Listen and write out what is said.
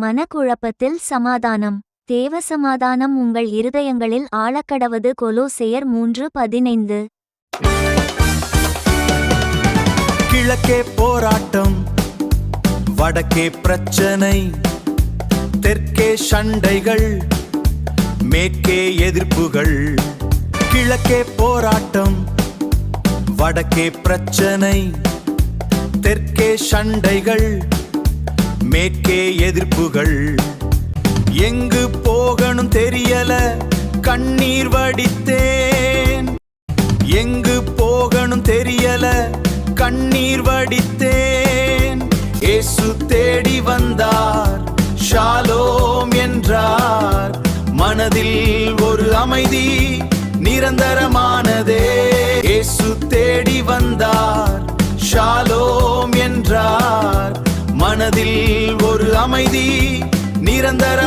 மனக்குழப்பத்தில் சமாதானம். தேவ சமாதானம் உங்கள் இருதயங்களில் ஆழக்கடவது. கொலோசையர் 3:15. கிழக்கே போராட்டம், வடக்கே பிரச்சனை, தெற்கே சண்டைகள், மேற்கே எதிர்ப்புகள். கிழக்கே போராட்டம், வடக்கே பிரச்சனை, தெற்கே சண்டைகள், மேற்கே எதிர்ப்புகள். எங்கு போகணும் தெரியல, கண்ணீர் வடித்தேன். எங்கு போகணும் தெரியல, கண்ணீர் வடித்தேன். இயேசு தேடி வந்தார், ஷாலோம் என்றார். மனதில் ஒரு அமைதி நிரந்தரமானதே. இயேசு தேடி வந்தார், ஷாலோம் என்றார். மனதில் ஒரு அமைதி நிரந்தர